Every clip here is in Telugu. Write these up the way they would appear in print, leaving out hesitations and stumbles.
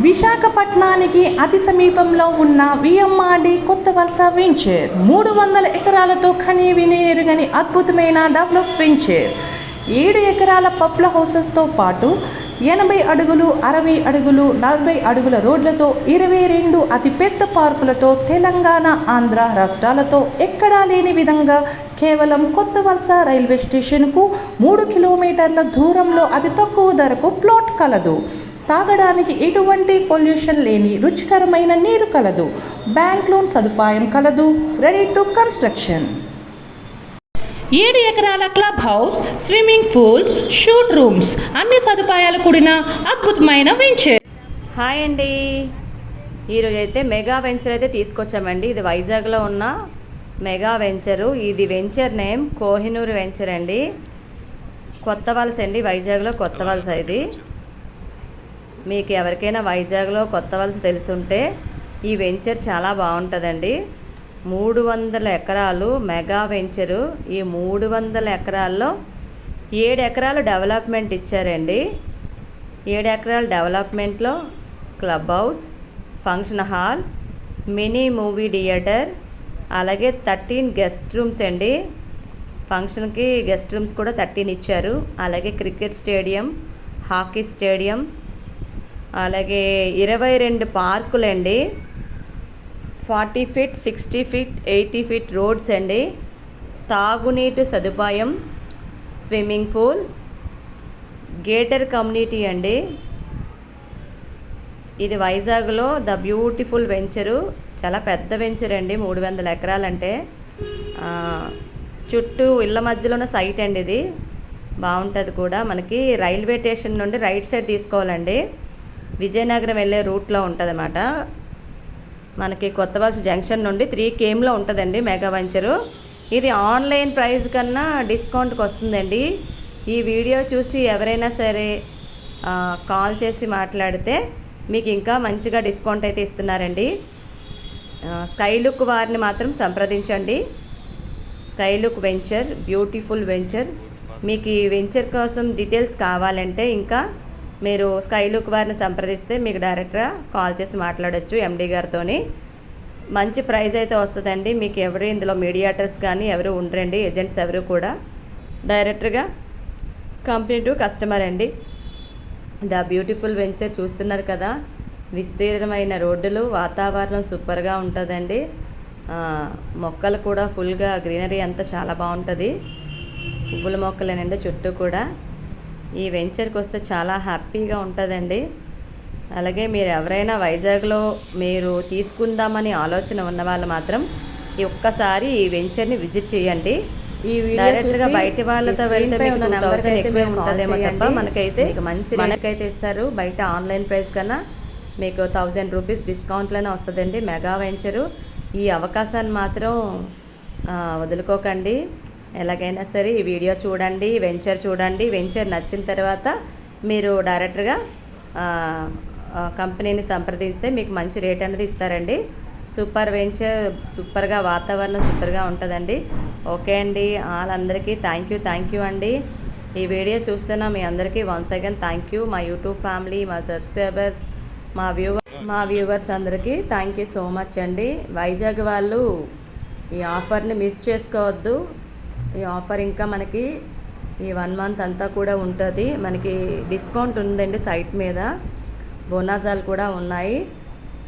విశాఖపట్నానికి అతి సమీపంలో ఉన్న విఎంఆర్డి కొత్త వలస వెంచర్ 300 ఎకరాలతో కనీవినీ ఎరుగని అద్భుతమైన డెవలప్ వెంచర్. 7 ఎకరాల పబ్ల హౌసెస్తో పాటు 80 అడుగులు, 60 అడుగులు, 40 అడుగుల రోడ్లతో 22 అతిపెద్ద పార్కులతో తెలంగాణ, ఆంధ్ర రాష్ట్రాలతో ఎక్కడా లేని విధంగా కేవలం కొత్త వలస రైల్వే స్టేషన్కు 3 కిలోమీటర్ల దూరంలో అతి తక్కువ ధరకు ప్లాట్ కలదు. తాగడానికి ఎటువంటి పొల్యూషన్ లేని రుచికరమైన నీరు కలదు. బ్యాంక్ లోన్ సదుపాయం కలదు. Ready to construction. 7 ఎకరాల club house, swimming pools, suite rooms, అన్ని సదుపాయాలు కూడిన అద్భుతమైన వెంచర్. హాయ్ అండి, ఈరోజు అయితే మెగా వెంచర్ అయితే తీసుకొచ్చామండి. ఇది వైజాగ్లో ఉన్న మెగా వెంచరు. ఇది వెంచర్ నేమ్ కోహినూర్ వెంచర్ అండి. కొత్త వలస అండి, వైజాగ్లో కొత్త వలస. ఇది మీకు ఎవరికైనా వైజాగ్లో కొత్త వలస తెలుసుంటే ఈ వెంచర్ చాలా బాగుంటుందండి. 300 ఎకరాలు మెగా వెంచరు. ఈ 300 ఎకరాల్లో 7 ఎకరాలు డెవలప్మెంట్ ఇచ్చారండి. 7 ఎకరాల డెవలప్మెంట్లో club house, function hall, mini movie theatre, అలాగే 13 గెస్ట్ రూమ్స్ అండి. ఫంక్షన్కి గెస్ట్ రూమ్స్ కూడా 13 ఇచ్చారు. అలాగే క్రికెట్ స్టేడియం, హాకీ స్టేడియం, అలాగే 22 పార్కులండి. 40 ఫీట్, 60 ఫీట్, 80 ఫీట్ రోడ్స్ అండి. తాగునీటి సదుపాయం, స్విమ్మింగ్ పూల్, గేటర్ కమ్యూనిటీ అండి. ఇది వైజాగ్లో ద బ్యూటిఫుల్ వెంచరు. చాలా పెద్ద వెంచర్ అండి. 300 ఎకరాలంటే చుట్టూ ఇళ్ళ మధ్యలో ఉన్న సైట్ అండి. ఇది బాగుంటుంది కూడా. మనకి రైల్వే స్టేషన్ నుండి రైట్ సైడ్ తీసుకోవాలండి. విజయనగరం వెళ్ళే రూట్లో ఉంటుంది అన్నమాట. మనకి కొత్త వలస జంక్షన్ నుండి 3 kmలో ఉంటుందండి మెగా వెంచరు. ఇది ఆన్లైన్ ప్రైస్ కన్నా డిస్కౌంట్కి వస్తుందండి. ఈ వీడియో చూసి ఎవరైనా సరే కాల్ చేసి మాట్లాడితే మీకు ఇంకా మంచిగా డిస్కౌంట్ అయితే ఇస్తున్నారండి. స్కై లుక్ వారిని మాత్రం సంప్రదించండి. Sky look venture, beautiful venture. మీకు ఈ వెంచర్ కోసం డీటెయిల్స్ కావాలంటే ఇంకా మీరు స్కై లుక్ వారిని సంప్రదిస్తే మీకు డైరెక్ట్గా కాల్ చేసి మాట్లాడచ్చు ఎండి గారితో. మంచి ప్రైస్ అయితే వస్తుందండి. మీకు ఎవరు ఇందులో మీడియేటర్స్ కానీ ఎవరు ఉండరండి, ఏజెంట్స్ ఎవరు కూడా. డైరెక్ట్గా కంపెనీ టు కస్టమర్ అండి. ద బ్యూటిఫుల్ వెంచర్ చూస్తున్నారు కదా. విస్తీర్ణమైన రోడ్డులు, వాతావరణం సూపర్గా ఉంటుందండి. మొక్కలు కూడా ఫుల్గా గ్రీనరీ అంతా చాలా బాగుంటుంది. పువ్వుల మొక్కలేనండి చుట్టూ కూడా. ఈ వెంచర్కి వస్తే చాలా హ్యాపీగా ఉంటుందండి. అలాగే మీరు ఎవరైనా వైజాగ్లో మీరు తీసుకుందామని ఆలోచన ఉన్న వాళ్ళు మాత్రం ఒక్కసారి ఈ వెంచర్ని విజిట్ చేయండి. ఈ డైరెక్ట్గా బయట వాళ్ళతో వెళ్తే మీకు 2000 ఎక్కువే ఉంటుందేమో తప్ప మనకైతే మనకైతే ఇస్తారు. బయట ఆన్లైన్ ప్రైస్ కన్నా మీకు 1000 రూపీస్ డిస్కౌంట్లోనే వస్తుందండి మెగా వెంచరు. ఈ అవకాశాన్ని మాత్రం వదులుకోకండి. ఎలాగైనా సరే ఈ వీడియో చూడండి, వెంచర్ చూడండి. వెంచర్ నచ్చిన తర్వాత మీరు డైరెక్ట్గా కంపెనీని సంప్రదిస్తే మీకు మంచి రేట్ అనేది ఇస్తారండి. సూపర్ వెంచర్, సూపర్గా వాతావరణం సూపర్గా ఉంటుందండి. ఓకే అండి, వాళ్ళందరికీ థ్యాంక్ యూ అండి. ఈ వీడియో చూస్తున్న మీ అందరికీ వన్స్ అగైన్ థ్యాంక్ యూ. మా యూట్యూబ్ ఫ్యామిలీ, మా సబ్స్క్రైబర్స్, మా వ్యూవర్స్ అందరికీ థ్యాంక్ యూ సో మచ్ అండి. వైజాగ్ వాళ్ళు ఈ ఆఫర్ని మిస్ చేసుకోవద్దు. ఈ ఆఫర్ ఇంకా మనకి ఈ 1 month అంతా కూడా ఉంటుంది. మనకి డిస్కౌంట్ ఉందండి సైట్ మీద. బోనసాలు కూడా ఉన్నాయి.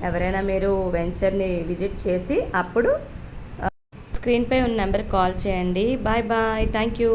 ఎవరైనా మీరు వెంచర్ని విజిట్ చేసి అప్పుడు స్క్రీన్పై ఉన్న నెంబర్కి కాల్ చేయండి. Bye thank you.